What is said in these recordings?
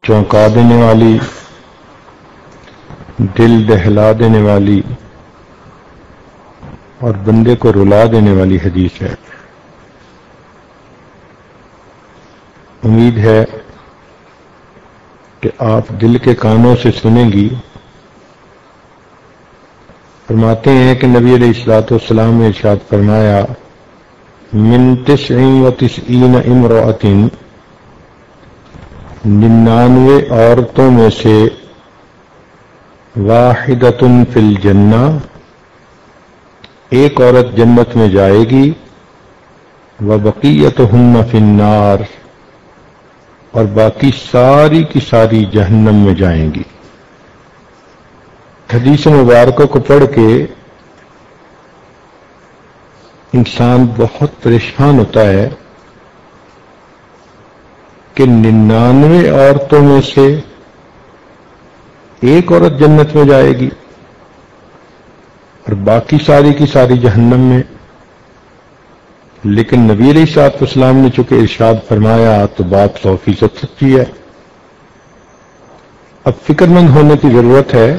چونکا دینے والی، دل دہلا دینے والی اور بندے کو رلا دینے والی حدیث ہے۔ امید ہے کہ آپ دل کے کانوں سے سنیں گی۔ فرماتے ہیں کہ نبی علیہ الصلوۃ والسلام نے ارشاد فرمایا، من 99 امرأۃ، 99 عورتوں میں سے واحدۃ فی الجنہ، ایک عورت جنت میں جائے گی، وبقیتہن فی النار، اور باقی ساری کی ساری جہنم میں جائیں گی۔ حدیث مبارکوں کو پڑھ کے انسان بہت پریشان ہوتا ہے کہ 99 عورتوں میں سے ایک عورت جنت میں جائے گی اور باقی ساری کی ساری جہنم میں۔ لیکن نبی علیہ الصلوۃ والسلام نے چونکہ ارشاد فرمایا تو بات 100% سچی ہے۔ اب فکر مند ہونے کی ضرورت ہے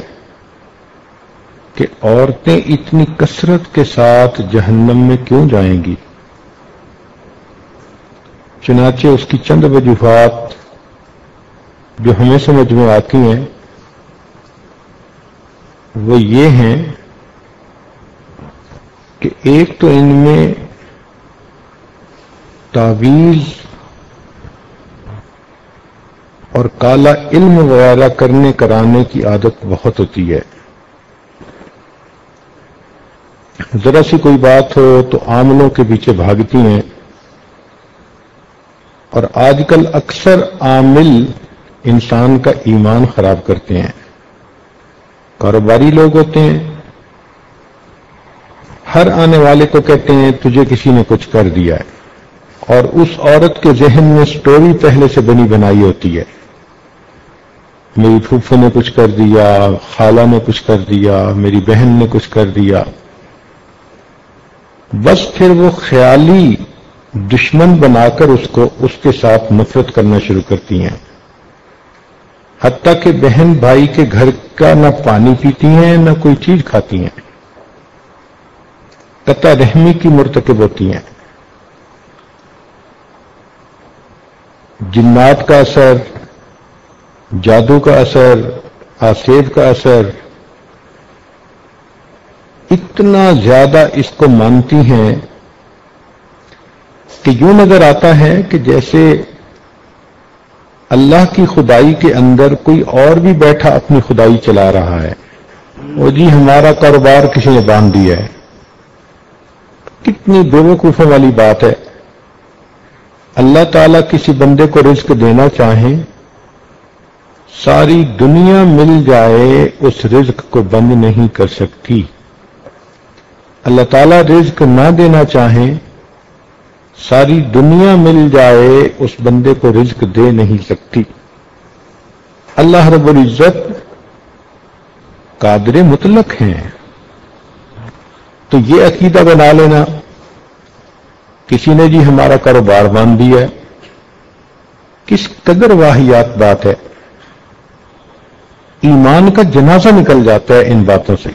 کہ عورتیں اتنی کثرت کے ساتھ جہنم میں کیوں جائیں گی؟ چنانچہ اس کی چند وجوہات جو ہمیں سمجھ میں آتی ہیں وہ یہ ہیں کہ ایک تو ان میں تعویذ اور کالا علم وغیرہ کرنے کرانے کی عادت بہت ہوتی ہے۔ ذرا سی کوئی بات ہو تو عاملوں کے پیچھے بھاگتی ہیں، اور آج کل اکثر عامل انسان کا ایمان خراب کرتے ہیں۔ کاروباری لوگ ہوتے ہیں، ہر آنے والے کو کہتے ہیں تجھے کسی نے کچھ کر دیا ہے، اور اس عورت کے ذہن میں سٹوری پہلے سے بنی بنائی ہوتی ہے، میری پھوپھو نے کچھ کر دیا، خالہ نے کچھ کر دیا، میری بہن نے کچھ کر دیا۔ بس پھر وہ خیالی دشمن بنا کر اس کے ساتھ نفرت کرنا شروع کرتی ہیں، حتیٰ کہ بہن بھائی کے گھر کا نہ پانی پیتی ہیں نہ کوئی چیز کھاتی ہیں، قطع رحمی کی مرتکب ہوتی ہیں۔ جنات کا اثر، جادو کا اثر، آسیب کا اثر اتنا زیادہ اس کو مانتی ہیں کہ یوں نظر آتا ہے کہ جیسے اللہ کی خدائی کے اندر کوئی اور بھی بیٹھا اپنی خدائی چلا رہا ہے۔ وہ جی ہمارا کاروبار کسی نے باندھ دیا ہے۔ کتنی بیوقوفوں والی بات ہے۔ اللہ تعالیٰ کسی بندے کو رزق دینا چاہیں، ساری دنیا مل جائے اس رزق کو بند نہیں کر سکتی۔ اللہ تعالیٰ رزق نہ دینا چاہیں، ساری دنیا مل جائے اس بندے کو رزق دے نہیں سکتی۔ اللہ رب العزت قادر مطلق ہیں۔ تو یہ عقیدہ بنا لینا کسی نے جی ہمارا کاروبار باندھ دیا ہے، کس قدر واہیات بات ہے۔ ایمان کا جنازہ نکل جاتا ہے ان باتوں سے۔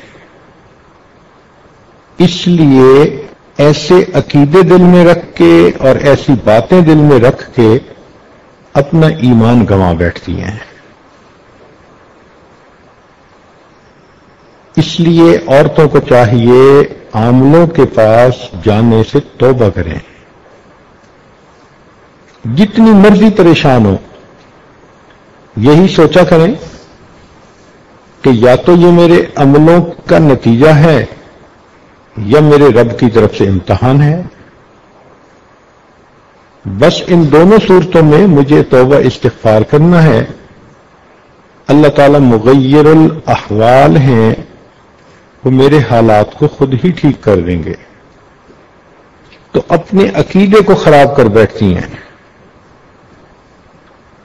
اس لیے ایسے عقیدے دل میں رکھ کے اور ایسی باتیں دل میں رکھ کے اپنا ایمان گنوا بیٹھتی ہیں۔ اس لیے عورتوں کو چاہیے عاملوں کے پاس جانے سے توبہ کریں، جتنی مرضی پریشان ہو یہی سوچا کریں کہ یا تو یہ میرے عملوں کا نتیجہ ہے یا میرے رب کی طرف سے امتحان ہے۔ بس ان دونوں صورتوں میں مجھے توبہ استغفار کرنا ہے۔ اللہ تعالیٰ مغیر الاحوال ہیں، وہ میرے حالات کو خود ہی ٹھیک کر دیں گے۔ تو اپنے عقیدے کو خراب کر بیٹھتی ہیں،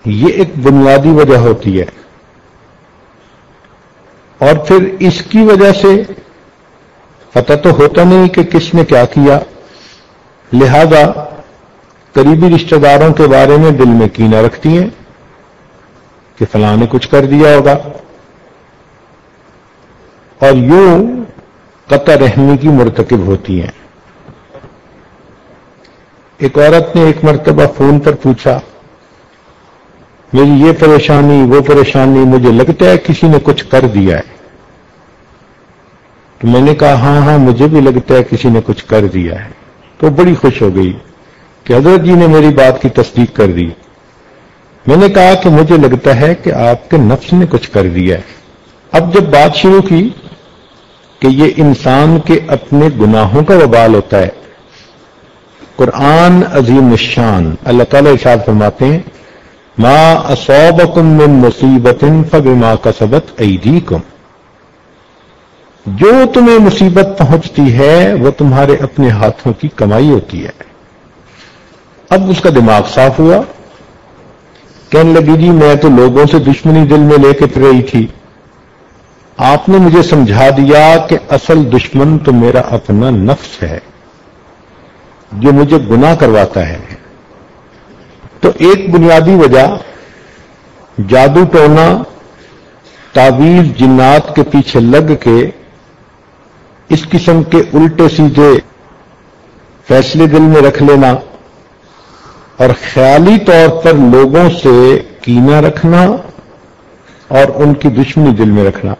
یہ ایک بنیادی وجہ ہوتی ہے۔ اور پھر اس کی وجہ سے پتہ تو ہوتا نہیں کہ کس نے کیا کیا، لہذا قریبی رشتہ داروں کے بارے میں دل میں کینہ رکھتی ہیں کہ فلاں نے کچھ کر دیا ہوگا، اور یوں قطع رحمی کی مرتکب ہوتی ہیں۔ ایک عورت نے ایک مرتبہ فون پر پوچھا، میری یہ پریشانی وہ پریشانی، مجھے لگتا ہے کسی نے کچھ کر دیا ہے۔ تو میں نے کہا ہاں ہاں مجھے بھی لگتا ہے کسی نے کچھ کر دیا ہے۔ تو بڑی خوش ہو گئی کہ حضرت جی نے میری بات کی تصدیق کر دی۔ میں نے کہا کہ مجھے لگتا ہے کہ آپ کے نفس نے کچھ کر دیا ہے۔ اب جب بات شروع کی کہ یہ انسان کے اپنے گناہوں کا وبال ہوتا ہے، قرآن عظیم الشان اللہ تعالیٰ ارشاد فرماتے ہیں ما اصابکم من مصیبت فبما کسبت ایدیکم، جو تمہیں مصیبت پہنچتی ہے وہ تمہارے اپنے ہاتھوں کی کمائی ہوتی ہے۔ اب اس کا دماغ صاف ہوا، کہنے لگی جی میں تو لوگوں سے دشمنی دل میں لے کے پھر رہی تھی، آپ نے مجھے سمجھا دیا کہ اصل دشمن تو میرا اپنا نفس ہے جو مجھے گناہ کرواتا ہے۔ تو ایک بنیادی وجہ جادو ٹونا، تعویذ، جنات کے پیچھے لگ کے اس قسم کے الٹے سیدھے فیصلے دل میں رکھ لینا اور خیالی طور پر لوگوں سے کینہ رکھنا اور ان کی دشمنی دل میں رکھنا۔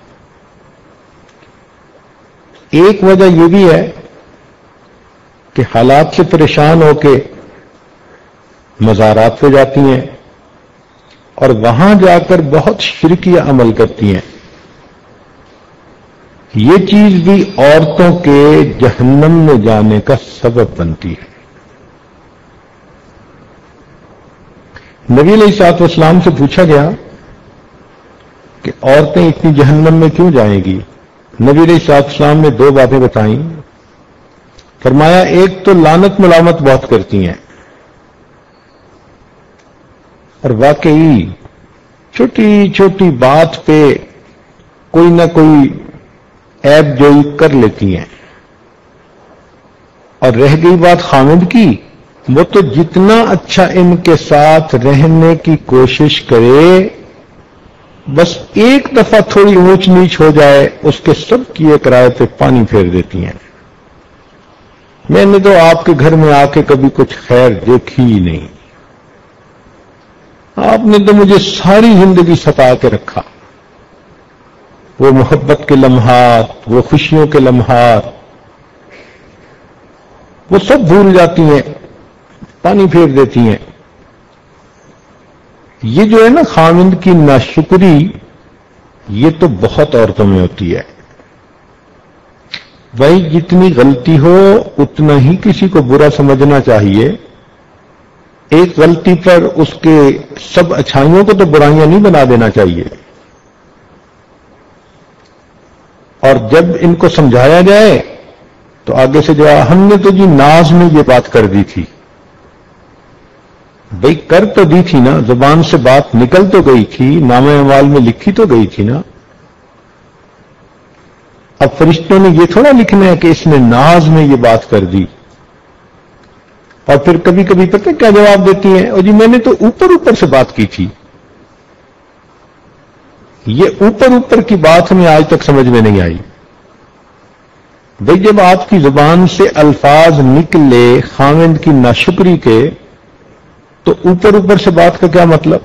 ایک وجہ یہ بھی ہے کہ حالات سے پریشان ہو کے مزارات پہ جاتی ہیں اور وہاں جا کر بہت شرکیہ عمل کرتی ہیں۔ یہ چیز بھی عورتوں کے جہنم میں جانے کا سبب بنتی ہے۔ نبی علیہ الصلوۃ والسلام سے پوچھا گیا کہ عورتیں اتنی جہنم میں کیوں جائیں گی؟ نبی علیہ الصلوۃ والسلام نے دو باتیں بتائیں۔ فرمایا ایک تو لعنت ملامت بہت کرتی ہیں، اور واقعی چھوٹی چھوٹی بات پہ کوئی نہ کوئی عیب جوئی کر لیتی ہیں، اور رہ گئی بات خامد کی، وہ تو جتنا اچھا ان کے ساتھ رہنے کی کوشش کرے، بس ایک دفعہ تھوڑی اونچ نیچ ہو جائے اس کے سب کیے کرائے پہ پانی پھیر دیتی ہیں۔ میں نے تو آپ کے گھر میں آ کے کبھی کچھ خیر دیکھی ہی نہیں، آپ نے تو مجھے ساری زندگی ستا کے رکھا۔ وہ محبت کے لمحات، وہ خوشیوں کے لمحات، وہ سب بھول جاتی ہیں، پانی پھیر دیتی ہیں۔ یہ جو ہے نا خاوند کی ناشکری، یہ تو بہت عورتوں میں ہوتی ہے۔ بھائی جتنی غلطی ہو اتنا ہی کسی کو برا سمجھنا چاہیے، ایک غلطی پر اس کے سب اچھائیوں کو تو برائیاں نہیں بنا دینا چاہیے۔ اور جب ان کو سمجھایا جائے تو آگے سے جواب ہم نے تو جی ناز میں یہ بات کر دی تھی۔ بھئی کر تو دی تھی نا، زبان سے بات نکل تو گئی تھی، نامہ اعمال میں لکھی تو گئی تھی نا۔ اب فرشتوں نے یہ تھوڑا لکھنا ہے کہ اس نے ناز میں یہ بات کر دی۔ اور پھر کبھی کبھی پتہ کیا جواب دیتی ہیں، اور جی میں نے تو اوپر اوپر سے بات کی تھی۔ یہ اوپر اوپر کی بات ہمیں آج تک سمجھ میں نہیں آئی۔ بھئی جب آپ کی زبان سے الفاظ نکلے خاوند کی ناشکری کے، تو اوپر اوپر سے بات کا کیا مطلب؟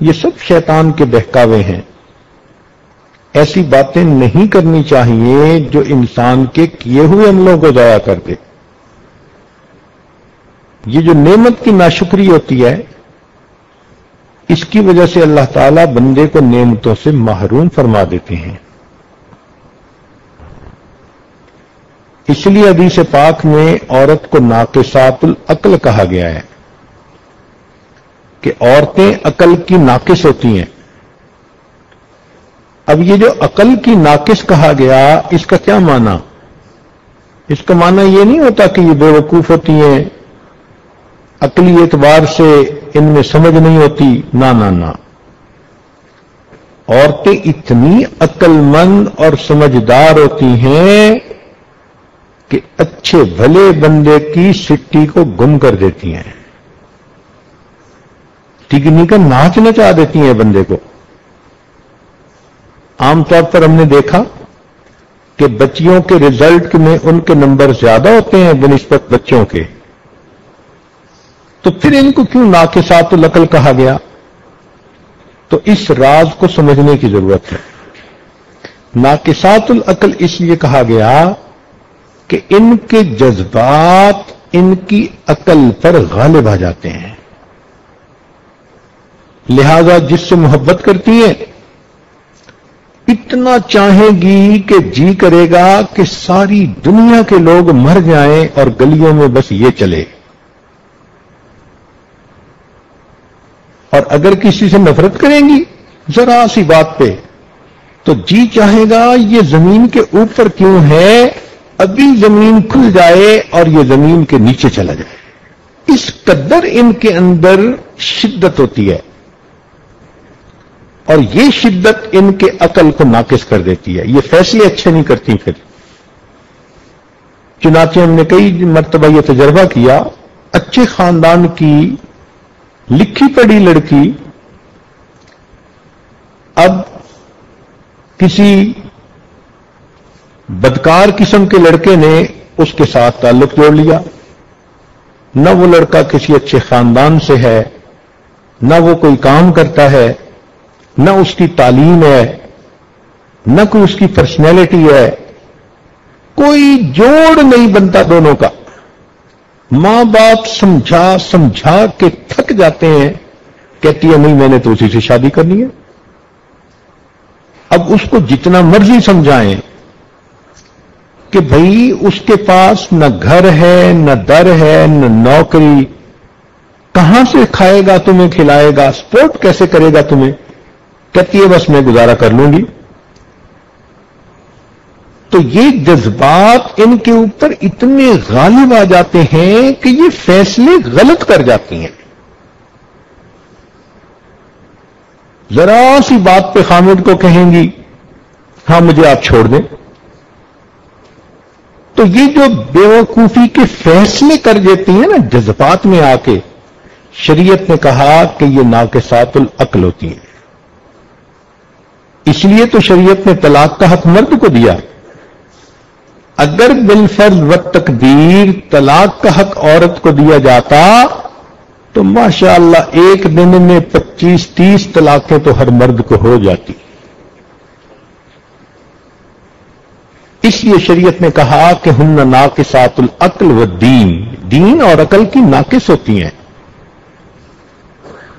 یہ سب شیطان کے بہکاوے ہیں۔ ایسی باتیں نہیں کرنی چاہیے جو انسان کے کیے ہوئے عملوں کو ضائع کر دے۔ یہ جو نعمت کی ناشکری ہوتی ہے، اس کی وجہ سے اللہ تعالیٰ بندے کو نعمتوں سے محروم فرما دیتے ہیں۔ اس لیے حدیث پاک میں عورت کو ناقصات العقل کہا گیا ہے کہ عورتیں عقل کی ناقص ہوتی ہیں۔ اب یہ جو عقل کی ناقص کہا گیا، اس کا کیا معنی؟ اس کا معنی یہ نہیں ہوتا کہ یہ بے وقوف ہوتی ہیں، عقلی اعتبار سے ان میں سمجھ نہیں ہوتی، نہ نہ نہ۔ عورتیں اتنی عقل مند اور سمجھدار ہوتی ہیں کہ اچھے بھلے بندے کی سٹی کو گم کر دیتی ہیں، ٹگنی کا ناچ نچا دیتی ہیں بندے کو۔ عام طور پر ہم نے دیکھا کہ بچیوں کے رزلٹ میں ان کے نمبر زیادہ ہوتے ہیں بنسبت بچوں کے، تو پھر ان کو کیوں ناقصات العقل کہا گیا؟ تو اس راز کو سمجھنے کی ضرورت ہے۔ ناقصات العقل اس لیے کہا گیا کہ ان کے جذبات ان کی عقل پر غالب آ جاتے ہیں، لہذا جس سے محبت کرتی ہیں اتنا چاہیں گی کہ جی کرے گا کہ ساری دنیا کے لوگ مر جائیں اور گلیوں میں بس یہ چلے، اور اگر کسی سے نفرت کریں گی ذرا سی بات پہ تو جی چاہے گا یہ زمین کے اوپر کیوں ہے، ابھی زمین کھل جائے اور یہ زمین کے نیچے چلا جائے۔ اس قدر ان کے اندر شدت ہوتی ہے، اور یہ شدت ان کے عقل کو ناقص کر دیتی ہے، یہ فیصلے اچھے نہیں کرتی پھر۔ چنانچہ ہم نے کئی مرتبہ یہ تجربہ کیا، اچھے خاندان کی لکھی پڑھی لڑکی اب کسی بدکار قسم کے لڑکے نے اس کے ساتھ تعلق جوڑ لیا، نہ وہ لڑکا کسی اچھے خاندان سے ہے، نہ وہ کوئی کام کرتا ہے، نہ اس کی تعلیم ہے، نہ کوئی اس کی پرسنالٹی ہے، کوئی جوڑ نہیں بنتا دونوں کا۔ ماں باپ سمجھا سمجھا کے تھک جاتے ہیں، کہتی ہے نہیں میں نے تو اسی سے شادی کرنی ہے۔ اب اس کو جتنا مرضی سمجھائیں کہ بھائی اس کے پاس نہ گھر ہے، نہ در ہے، نہ نوکری، کہاں سے کھائے گا تمہیں، کھلائے گا، سپورٹ کیسے کرے گا تمہیں، کہتی ہے بس میں گزارا کر لوں گی۔ تو یہ جذبات ان کے اوپر اتنے غالب آ جاتے ہیں کہ یہ فیصلے غلط کر جاتی ہیں۔ ذرا سی بات پہ خامد کو کہیں گی ہاں مجھے آپ چھوڑ دیں، تو یہ جو بیوقوفی کے فیصلے کر دیتی ہیں نا جذبات میں آ کے، شریعت نے کہا کہ یہ ناقصات العقل ہوتی ہیں۔ اس لیے تو شریعت نے طلاق کا حق مرد کو دیا۔ اگر بالفرض و تقدیر طلاق کا حق عورت کو دیا جاتا تو ماشاءاللہ ایک دن میں 25-30 طلاقیں تو ہر مرد کو ہو جاتی۔ اس لیے شریعت نے کہا کہ ہن ناقصات العقل والدین، دین اور عقل کی ناقص ہوتی ہیں،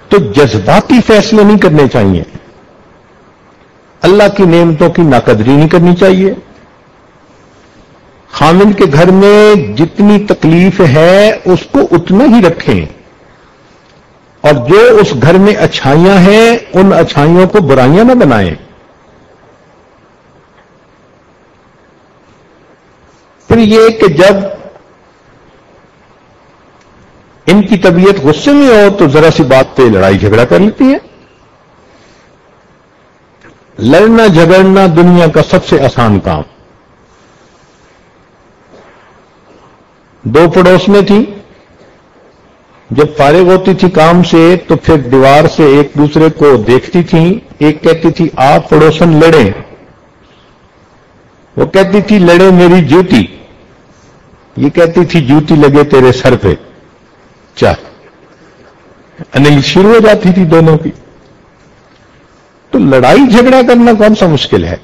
تو جذباتی فیصلے نہیں کرنے چاہیے، اللہ کی نعمتوں کی ناقدری نہیں کرنی چاہیے۔ خامند کے گھر میں جتنی تکلیف ہے اس کو اتنا ہی رکھیں، اور جو اس گھر میں اچھائیاں ہیں ان اچھائیوں کو برائیاں نہ بنائیں۔ پھر یہ کہ جب ان کی طبیعت غصے میں ہو تو ذرا سی بات پہ لڑائی جھگڑا کر لیتی ہیں۔ لڑنا جھگڑنا دنیا کا سب سے آسان کام۔ دو پڑوس میں تھی، جب فارغ ہوتی تھی کام سے تو پھر دیوار سے ایک دوسرے کو دیکھتی تھی، ایک کہتی تھی آپ پڑوسن لڑیں، وہ کہتی تھی لڑے میری جوتی، یہ کہتی تھی جوتی لگے تیرے سر پہ، چاہ انیل شروع ہو جاتی تھی دونوں کی۔ تو لڑائی جھگڑا کرنا کون سا مشکل ہے؟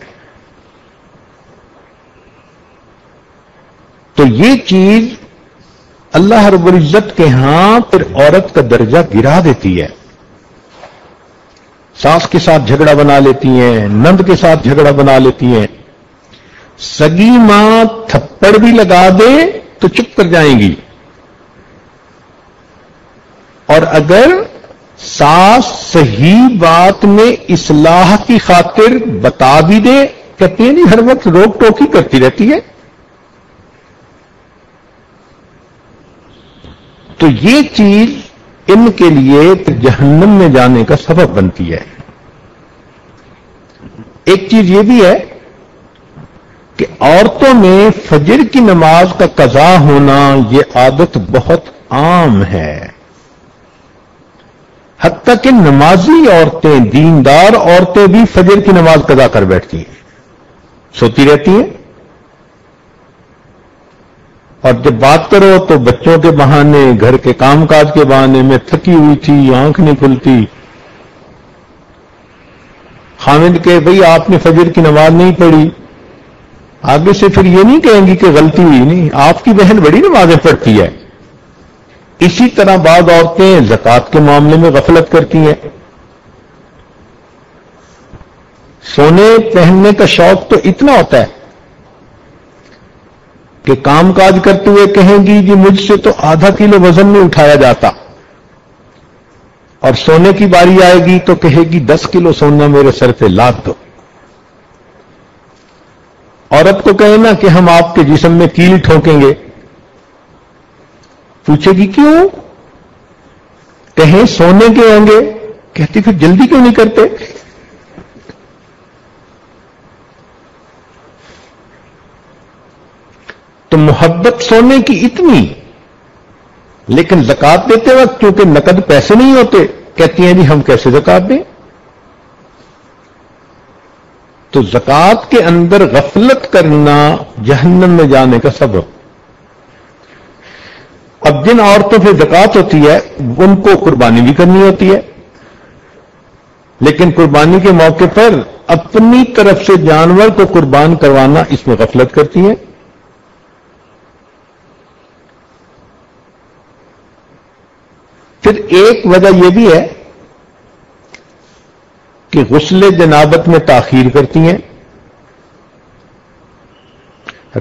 تو یہ چیز اللہ رب العزت کے ہاں پھر عورت کا درجہ گرا دیتی ہے۔ ساس کے ساتھ جھگڑا بنا لیتی ہیں، نند کے ساتھ جھگڑا بنا لیتی ہیں، سگی ماں تھپڑ بھی لگا دے تو چپ کر جائیں گی، اور اگر ساس صحیح بات میں اصلاح کی خاطر بتا بھی دے، کہتے ہیں نہیں ہر وقت روک ٹوکی کرتی رہتی ہے، تو یہ چیز ان کے لیے جہنم میں جانے کا سبب بنتی ہے۔ ایک چیز یہ بھی ہے کہ عورتوں میں فجر کی نماز کا قضا ہونا یہ عادت بہت عام ہے، حتیٰ کہ نمازی عورتیں، دیندار عورتیں بھی فجر کی نماز قضا کر بیٹھتی ہیں، سوتی رہتی ہیں، اور جب بات کرو تو بچوں کے بہانے، گھر کے کام کاج کے بہانے میں تھکی ہوئی تھی، آنکھ نہیں کھلتی، خامد کہ بھئی آپ نے فجر کی نماز نہیں پڑھی، آگے سے پھر یہ نہیں کہیں گی کہ غلطی ہوئی، نہیں، آپ کی بہن بڑی نمازیں پڑھتی ہے۔ اسی طرح بعض عورتیں زکوٰۃ کے معاملے میں غفلت کرتی ہیں، سونے پہننے کا شوق تو اتنا ہوتا ہے کہ کام کاج کرتے ہوئے کہیں گی جی مجھ سے تو آدھا کلو وزن نہیں اٹھایا جاتا، اور سونے کی باری آئے گی تو کہے گی 10 کلو سونا میرے سر پہ لاد دو۔ عورت کو کہے نا کہ ہم آپ کے جسم میں کیل ٹھوکیں گے، پوچھے گی کیوں؟ کہیں سونے کے ہوں گے، کہتی پھر جلدی کیوں نہیں کرتے؟ تو محبت سونے کی اتنی، لیکن زکات دیتے وقت کیونکہ نقد پیسے نہیں ہوتے، کہتی ہیں جی ہم کیسے زکات دیں؟ تو زکات کے اندر غفلت کرنا جہنم میں جانے کا سبب۔ اب جن عورتوں پہ زکات ہوتی ہے ان کو قربانی بھی کرنی ہوتی ہے، لیکن قربانی کے موقع پر اپنی طرف سے جانور کو قربان کروانا اس میں غفلت کرتی ہے۔ پھر ایک وجہ یہ بھی ہے کہ غسل جنابت میں تاخیر کرتی ہیں،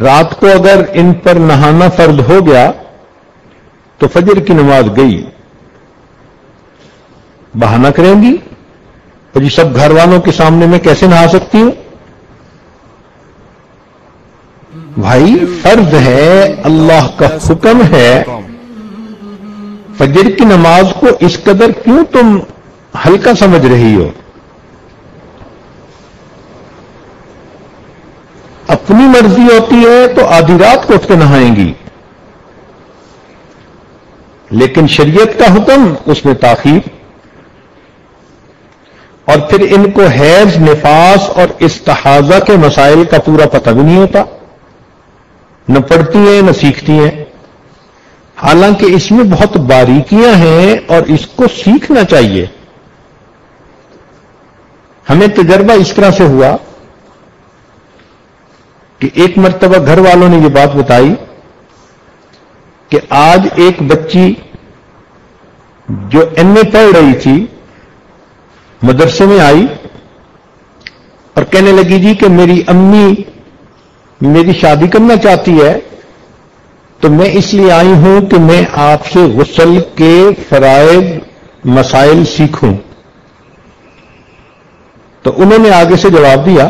رات کو اگر ان پر نہانا فرض ہو گیا تو فجر کی نماز گئی، بہانہ کریں گی تو جی سب گھر والوں کے سامنے میں کیسے نہا سکتی ہوں؟ بھائی فرض ہے، اللہ کا حکم ہے، فجر کی نماز کو اس قدر کیوں تم ہلکا سمجھ رہی ہو؟ اپنی مرضی ہوتی ہے تو آدھی رات کو اٹھ کے نہائیں گی، لیکن شریعت کا حکم اس میں تاخیر۔ اور پھر ان کو حیض، نفاس اور استحاضہ کے مسائل کا پورا پتہ بھی نہیں ہوتا، نہ پڑھتی ہیں نہ سیکھتی ہیں، حالانکہ اس میں بہت باریکیاں ہیں اور اس کو سیکھنا چاہیے۔ ہمیں تجربہ اس طرح سے ہوا کہ ایک مرتبہ گھر والوں نے یہ بات بتائی کہ آج ایک بچی جو ایم اے پڑھ رہی تھی مدرسے میں آئی اور کہنے لگی جی کہ میری امی میری شادی کرنا چاہتی ہے، تو میں اس لیے آئی ہوں کہ میں آپ سے غسل کے فرائض مسائل سیکھوں۔ تو انہوں نے آگے سے جواب دیا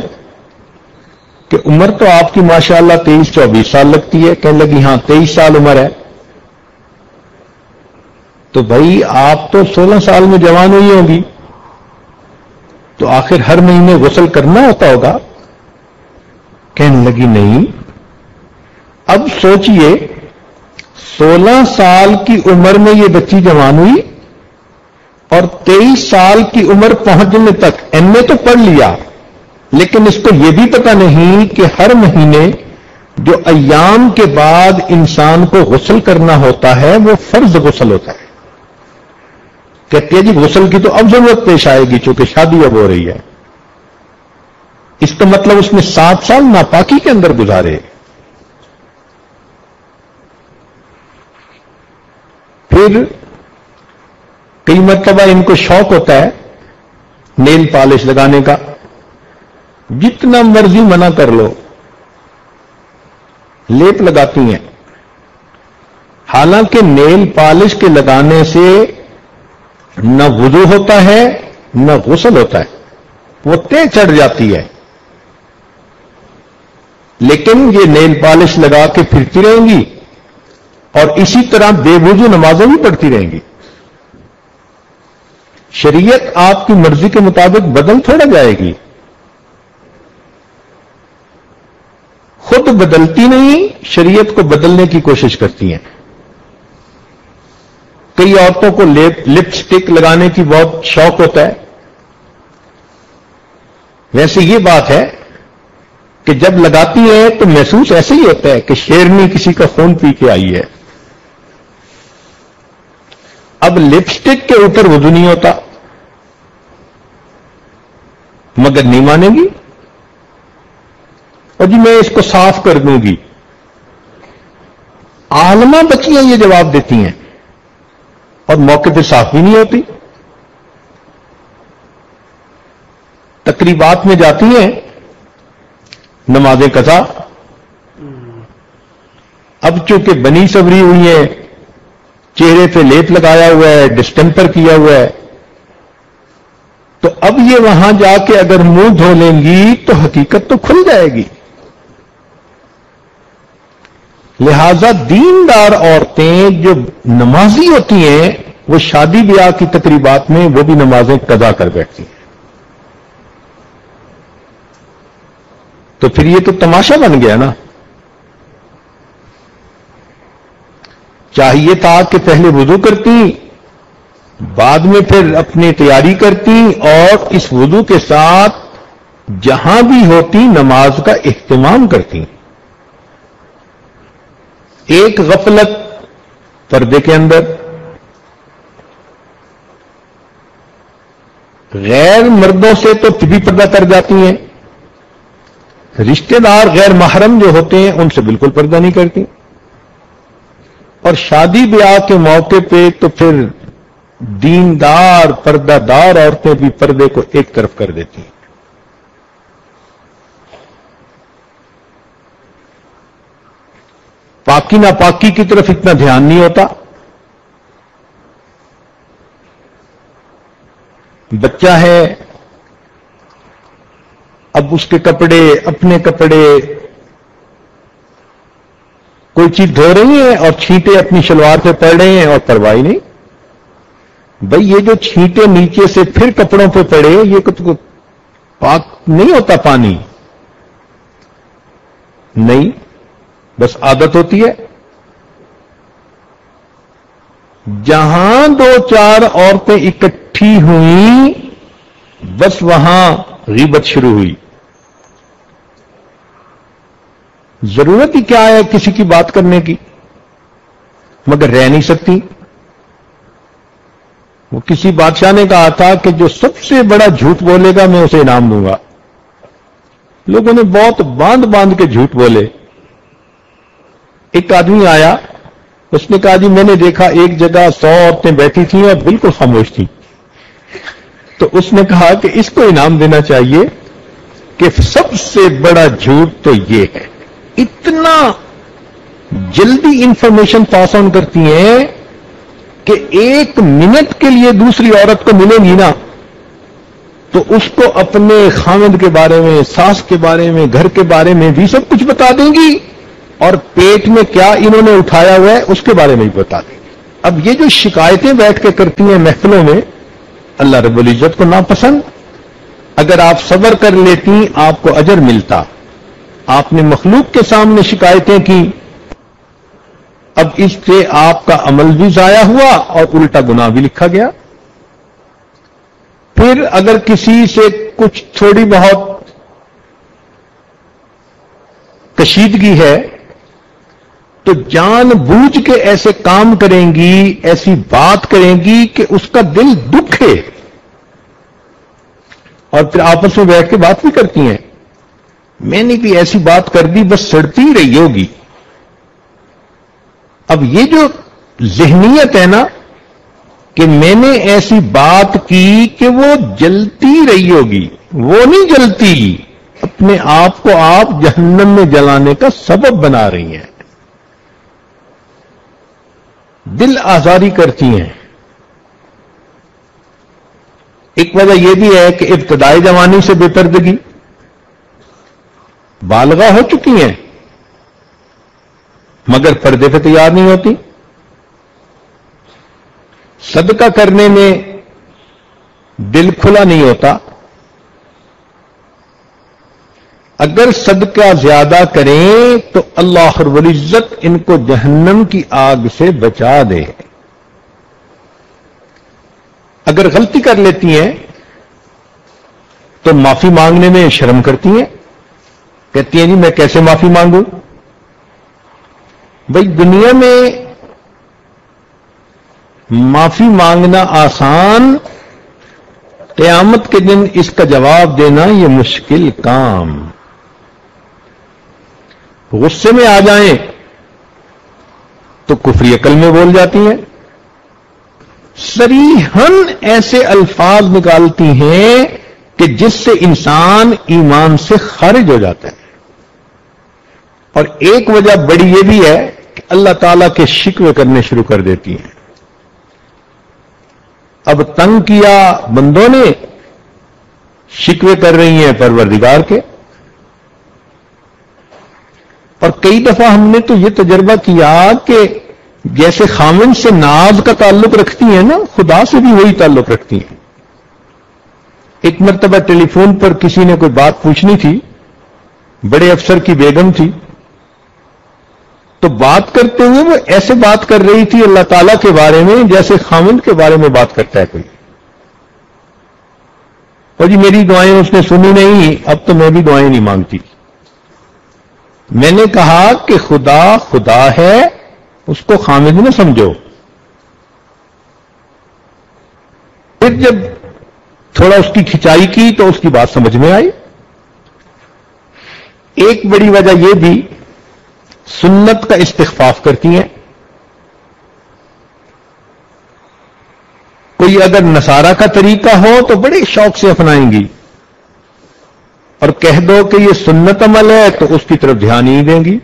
کہ عمر تو آپ کی ماشاءاللہ 23-24 سال لگتی ہے۔ کہنے لگی ہاں 23 سال عمر ہے۔ تو بھائی آپ تو 16 سال میں جوان ہوئی ہوں گی، تو آخر ہر مہینے غسل کرنا ہوتا ہوگا؟ کہنے لگی نہیں۔ اب سوچئے 16 سال کی عمر میں یہ بچی جوان ہوئی اور 23 سال کی عمر پہنچنے تک ایم اے تو پڑھ لیا، لیکن اس کو یہ بھی پتہ نہیں کہ ہر مہینے جو ایام کے بعد انسان کو غسل کرنا ہوتا ہے وہ فرض غسل ہوتا ہے۔ کہتے ہیں جی غسل کی تو اب ضرورت پیش آئے گی چونکہ شادی اب ہو رہی ہے۔ اس کا مطلب اس نے 7 سال ناپاکی کے اندر گزارے۔ پھر کئی مرتبہ ان کو شوق ہوتا ہے نیل پالش لگانے کا، جتنا مرضی منع کر لو لیپ لگاتی ہیں، حالانکہ نیل پالش کے لگانے سے نہ وضو ہوتا ہے نہ غسل ہوتا ہے، وہ تہ چڑھ جاتی ہے، لیکن یہ نیل پالش لگا کے پھرتی رہیں گی اور اسی طرح بے وضو نمازیں بھی پڑھتی رہیں گی۔ شریعت آپ کی مرضی کے مطابق بدل تھوڑا جائے گی۔ خود بدلتی نہیں، شریعت کو بدلنے کی کوشش کرتی ہیں. کئی عورتوں کو لپسٹک لگانے کی بہت شوق ہوتا ہے. ویسے یہ بات ہے کہ جب لگاتی ہے تو محسوس ایسے ہی ہوتا ہے کہ شیرنی کسی کا خون پی کے آئی ہے. اب لپسٹک کے اوپر وضو نہیں ہوتا، مگر نہیں مانے گی اور جی میں اس کو صاف کر دوں گی. عالمہ بچیاں یہ جواب دیتی ہیں اور موقع پہ صاف بھی نہیں ہوتی. تقریبات میں جاتی ہیں، نمازیں قضا. اب چونکہ بنی سبری ہوئی ہیں، چہرے پہ لیپ لگایا ہوا ہے، ڈسٹمپر کیا ہوا ہے، تو اب یہ وہاں جا کے اگر منہ دھو لیں گی تو حقیقت تو کھل جائے گی. لہذا دیندار عورتیں جو نمازی ہوتی ہیں وہ شادی بیاہ کی تقریبات میں وہ بھی نمازیں قضا کر بیٹھتی ہیں. تو پھر یہ تو تماشا بن گیا نا. چاہیے تھا کہ پہلے وضو کرتی، بعد میں پھر اپنی تیاری کرتی اور اس وضو کے ساتھ جہاں بھی ہوتی نماز کا اہتمام کرتی. ایک غفلت پردے کے اندر، غیر مردوں سے تو بھی پردہ کر جاتی ہیں، رشتہ دار غیر محرم جو ہوتے ہیں ان سے بالکل پردہ نہیں کرتی، اور شادی بیاہ کے موقع پہ تو پھر دیندار پردہ دار عورتیں بھی پردے کو ایک طرف کر دیتی ہیں. پاکی ناپاکی کی طرف اتنا دھیان نہیں ہوتا. بچہ ہے، اب اس کے کپڑے، اپنے کپڑے، کوئی چیز دھو رہی ہیں اور چھینٹے اپنی شلوار پہ پڑ رہے ہیں اور پرواہ نہیں. بھئی یہ جو چھینٹے نیچے سے پھر کپڑوں پہ پڑے یہ کچھ پاک نہیں ہوتا پانی، نہیں، بس عادت ہوتی ہے. جہاں دو چار عورتیں اکٹھی ہوئیں بس وہاں غیبت شروع ہوئی. ضرورت ہی کیا ہے کسی کی بات کرنے کی، مگر رہ نہیں سکتی. وہ کسی بادشاہ نے کہا تھا کہ جو سب سے بڑا جھوٹ بولے گا میں اسے انعام دوں گا. لوگوں نے بہت باندھ باندھ کے جھوٹ بولے. ایک آدمی آیا، اس نے کہا جی میں نے دیکھا ایک جگہ 100 عورتیں بیٹھی تھیں اور بالکل خاموش تھیں. تو اس نے کہا کہ اس کو انعام دینا چاہیے کہ سب سے بڑا جھوٹ تو یہ ہے. اتنا جلدی انفارمیشن پاس آن کرتی ہیں کہ 1 منٹ کے لیے دوسری عورت کو ملے گی نا تو اس کو اپنے خاوند کے بارے میں، ساس کے بارے میں، گھر کے بارے میں بھی سب کچھ بتا دیں گی اور پیٹ میں کیا انہوں نے اٹھایا ہوا ہے اس کے بارے میں بھی بتا دیں گی. اب یہ جو شکایتیں بیٹھ کے کرتی ہیں محفلوں میں، اللہ رب العزت کو ناپسند. اگر آپ صبر کر لیتی آپ کو اجر ملتا. آپ نے مخلوق کے سامنے شکایتیں کی، اب اس سے آپ کا عمل بھی ضائع ہوا اور الٹا گناہ بھی لکھا گیا. پھر اگر کسی سے کچھ تھوڑی بہت کشیدگی ہے تو جان بوجھ کے ایسے کام کریں گی، ایسی بات کریں گی کہ اس کا دل دکھے، اور پھر آپس میں بیٹھ کے بات بھی کرتی ہیں. میں نے بھی ایسی بات کر دی، بس سڑتی ہی رہی ہوگی. اب یہ جو ذہنیت ہے نا کہ میں نے ایسی بات کی کہ وہ جلتی رہی ہوگی، وہ نہیں جلتی، اپنے آپ کو آپ جہنم میں جلانے کا سبب بنا رہی ہیں. دل آزاری کرتی ہیں. ایک وجہ یہ بھی ہے کہ ابتدائی جوانی سے بے پردگی، بالغہ ہو چکی ہیں مگر پردے پہ تیار نہیں ہوتی. صدقہ کرنے میں دل کھلا نہیں ہوتا. اگر صدقہ زیادہ کریں تو اللہ رب العزت ان کو جہنم کی آگ سے بچا دے. اگر غلطی کر لیتی ہیں تو معافی مانگنے میں شرم کرتی ہیں، کہتی ہیں جی میں کیسے معافی مانگوں. بھائی دنیا میں معافی مانگنا آسان، قیامت کے دن اس کا جواب دینا یہ مشکل کام. غصے میں آ جائیں تو کفری عقل میں بول جاتی ہیں، صریحاً ایسے الفاظ نکالتی ہیں کہ جس سے انسان ایمان سے خارج ہو جاتا ہے. اور ایک وجہ بڑی یہ بھی ہے کہ اللہ تعالیٰ کے شکوے کرنے شروع کر دیتی ہیں. اب تنگ کیا بندوں نے، شکوے کر رہی ہیں پروردگار کے. اور کئی دفعہ ہم نے تو یہ تجربہ کیا کہ جیسے خامن سے ناز کا تعلق رکھتی ہیں نا، خدا سے بھی وہی تعلق رکھتی ہیں. ایک مرتبہ ٹیلی فون پر کسی نے کوئی بات پوچھنی تھی، بڑے افسر کی بیگم تھی، تو بات کرتے ہوئے وہ ایسے بات کر رہی تھی اللہ تعالیٰ کے بارے میں جیسے خامن کے بارے میں بات کرتا ہے کوئی. اور جی میری دعائیں اس نے سنی نہیں، اب تو میں بھی دعائیں نہیں مانگتی. میں نے کہا کہ خدا خدا ہے، اس کو خامد نہ سمجھو. پھر جب تھوڑا اس کی کھچائی کی تو اس کی بات سمجھ میں آئی. ایک بڑی وجہ یہ بھی سنت کا استخفاف کرتی ہیں. کوئی اگر نصارہ کا طریقہ ہو تو بڑے شوق سے اپنائیں گی، اور کہہ دو کہ یہ سنت عمل ہے تو اس کی طرف دھیان نہیں دیں گی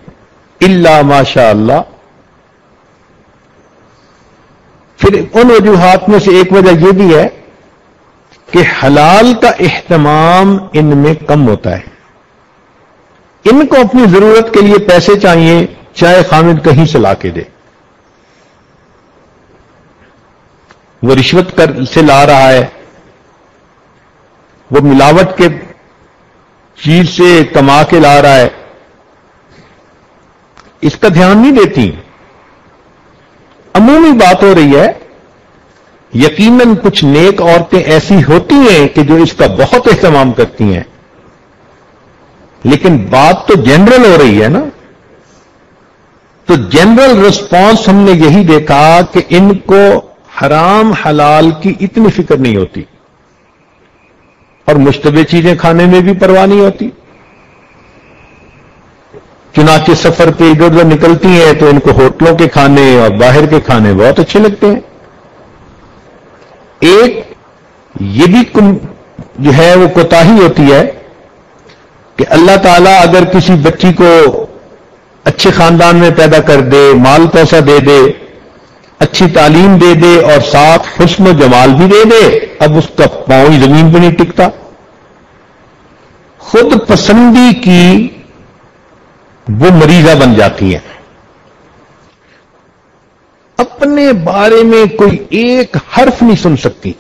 الا ماشاء اللہ. پھر ان وجوہات میں سے ایک وجہ یہ بھی ہے کہ حلال کا اہتمام ان میں کم ہوتا ہے. ان کو اپنی ضرورت کے لیے پیسے چاہیے، چاہے خامد کہیں سے لا کے دے. وہ رشوت سے لا رہا ہے، وہ ملاوٹ کے چیز سے کما کے لا رہا ہے، اس کا دھیان نہیں دیتی. عمومی بات ہو رہی ہے. یقیناً کچھ نیک عورتیں ایسی ہوتی ہیں کہ جو اس کا بہت اہتمام کرتی ہیں، لیکن بات تو جنرل ہو رہی ہے نا. تو جنرل رسپانس ہم نے یہی دیکھا کہ ان کو حرام حلال کی اتنی فکر نہیں ہوتی، اور مشتبہ چیزیں کھانے میں بھی پرواہ نہیں ہوتی. چنانچہ سفر پہ ادھر ادھر نکلتی ہیں تو ان کو ہوٹلوں کے کھانے اور باہر کے کھانے بہت اچھے لگتے ہیں. ایک یہ بھی جو ہے وہ کوتاہی ہوتی ہے کہ اللہ تعالیٰ اگر کسی بچی کو اچھے خاندان میں پیدا کر دے، مال پیسہ دے دے، اچھی تعلیم دے دے اور ساتھ حسن و جمال بھی دے دے، اب اس کا پاؤں زمین پہ نہیں ٹکتا. خود پسندی کی وہ مریضہ بن جاتی ہے. اپنے بارے میں کوئی ایک حرف نہیں سن سکتی.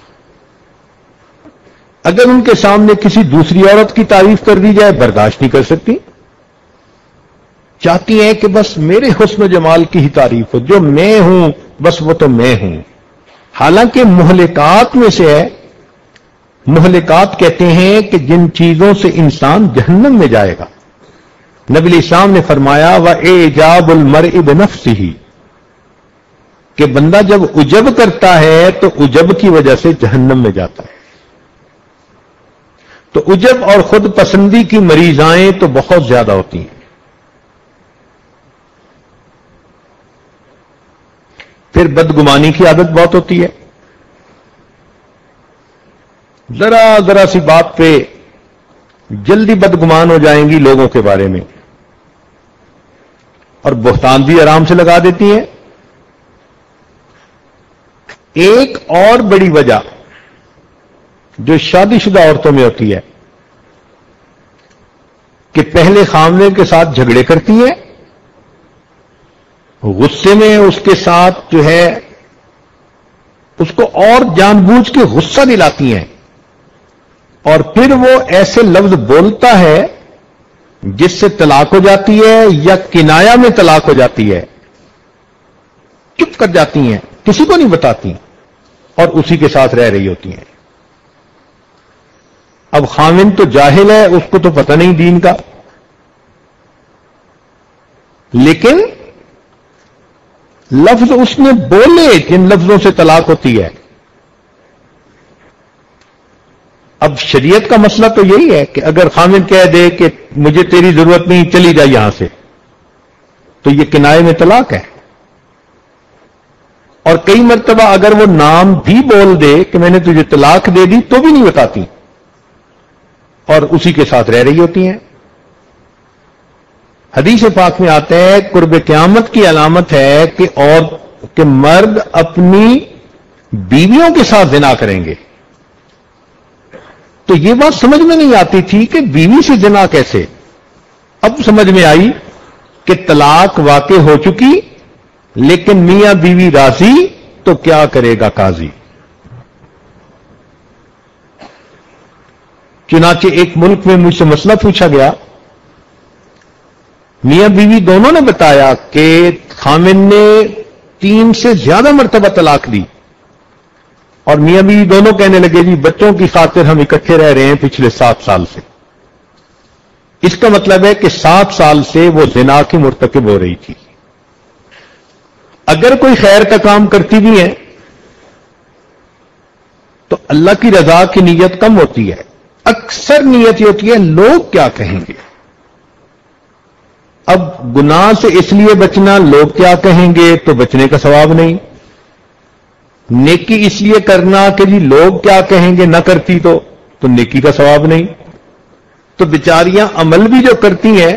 اگر ان کے سامنے کسی دوسری عورت کی تعریف کر دی جائے برداشت نہیں کر سکتی. چاہتی ہیں کہ بس میرے حسن و جمال کی ہی تعریف ہو، جو میں ہوں بس وہ تو میں ہوں. حالانکہ مہلکات میں سے ہے. مہلکات کہتے ہیں کہ جن چیزوں سے انسان جہنم میں جائے گا. نبی علیہ السلام نے فرمایا وَإِعْجَابُ الْمَرْءِ بِنَفْسِهِ، کہ بندہ جب عجب کرتا ہے تو عجب کی وجہ سے جہنم میں جاتا ہے. تو عجب اور خود پسندی کی مریضائیں تو بہت زیادہ ہوتی ہیں. پھر بدگمانی کی عادت بہت ہوتی ہے. ذرا ذرا سی بات پہ جلدی بدگمان ہو جائیں گی لوگوں کے بارے میں، اور بہتان بھی آرام سے لگا دیتی ہیں. ایک اور بڑی وجہ جو شادی شدہ عورتوں میں ہوتی ہے کہ پہلے خامنے کے ساتھ جھگڑے کرتی ہیں، غصے میں اس کے ساتھ جو ہے اس کو اور جان بوجھ کے غصہ دلاتی ہیں، اور پھر وہ ایسے لفظ بولتا ہے جس سے طلاق ہو جاتی ہے یا کنایا میں طلاق ہو جاتی ہے، چپ کر جاتی ہیں، کسی کو نہیں بتاتی اور اسی کے ساتھ رہ رہی ہوتی ہیں۔ اب خاوند تو جاہل ہے، اس کو تو پتہ نہیں دین کا، لیکن لفظ اس نے بولے جن لفظوں سے طلاق ہوتی ہے۔ اب شریعت کا مسئلہ تو یہی ہے کہ اگر خاوند کہہ دے کہ مجھے تیری ضرورت نہیں، چلی جا یہاں سے، تو یہ کنائے میں طلاق ہے۔ اور کئی مرتبہ اگر وہ نام بھی بول دے کہ میں نے تجھے طلاق دے دی تو بھی نہیں بتاتی اور اسی کے ساتھ رہ رہی ہوتی ہیں۔ حدیث پاک میں آتا ہے قرب قیامت کی علامت ہے کہ مرد اپنی بیویوں کے ساتھ زنا کریں گے۔ تو یہ بات سمجھ میں نہیں آتی تھی کہ بیوی سے زنا کیسے، اب سمجھ میں آئی کہ طلاق واقع ہو چکی لیکن میاں بیوی راضی تو کیا کرے گا قاضی۔ چنانچہ ایک ملک میں مجھ سے مسئلہ پوچھا گیا، میاں بیوی دونوں نے بتایا کہ خاوند نے 3 سے زیادہ مرتبہ طلاق دی، اور میاں بیوی دونوں کہنے لگے جی بچوں کی خاطر ہم اکٹھے رہ رہے ہیں پچھلے 7 سال سے۔ اس کا مطلب ہے کہ 7 سال سے وہ زنا کی مرتکب ہو رہی تھی۔ اگر کوئی خیر کا کام کرتی بھی ہے تو اللہ کی رضا کی نیت کم ہوتی ہے، اکثر نیت یہ ہوتی ہے لوگ کیا کہیں گے۔ اب گناہ سے اس لیے بچنا لوگ کیا کہیں گے تو بچنے کا ثواب نہیں، نیکی اس لیے کرنا کہ جی لوگ کیا کہیں گے نہ کرتی تو نیکی کا ثواب نہیں۔ تو بیچاریاں عمل بھی جو کرتی ہیں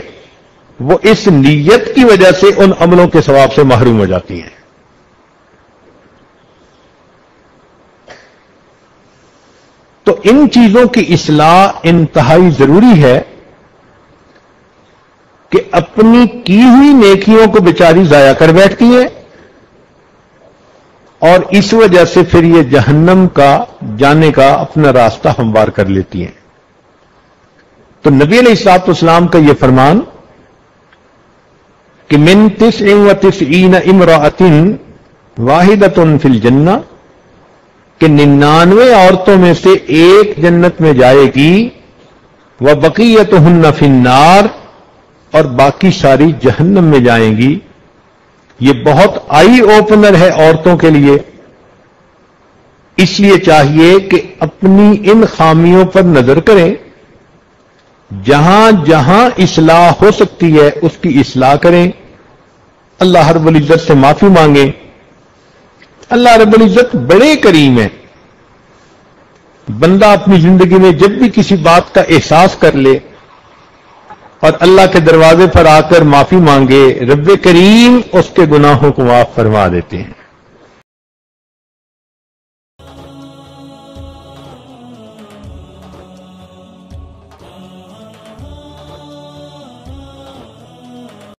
وہ اس نیت کی وجہ سے ان عملوں کے ثواب سے محروم ہو جاتی ہیں۔ تو ان چیزوں کی اصلاح انتہائی ضروری ہے کہ اپنی کی ہوئی نیکیوں کو بیچاری ضائع کر بیٹھتی ہیں اور اس وجہ سے پھر یہ جہنم کا جانے کا اپنا راستہ ہموار کر لیتی ہیں۔ تو نبی علیہ الصلوۃ والسلام کا یہ فرمان کہ من 99 امرأۃ واحدۃ فی الجنہ، کہ 99 عورتوں میں سے ایک جنت میں جائے گی، وبقیتہن فی النار، اور باقی ساری جہنم میں جائیں گی۔ یہ بہت آئی اوپنر ہے عورتوں کے لیے، اس لیے چاہیے کہ اپنی ان خامیوں پر نظر کریں، جہاں جہاں اصلاح ہو سکتی ہے اس کی اصلاح کریں، اللہ رب العزت سے معافی مانگیں۔ اللہ رب العزت بڑے کریم ہے، بندہ اپنی زندگی میں جب بھی کسی بات کا احساس کر لے اور اللہ کے دروازے پر آ کر معافی مانگے، رب کریم اس کے گناہوں کو معاف فرما دیتے ہیں۔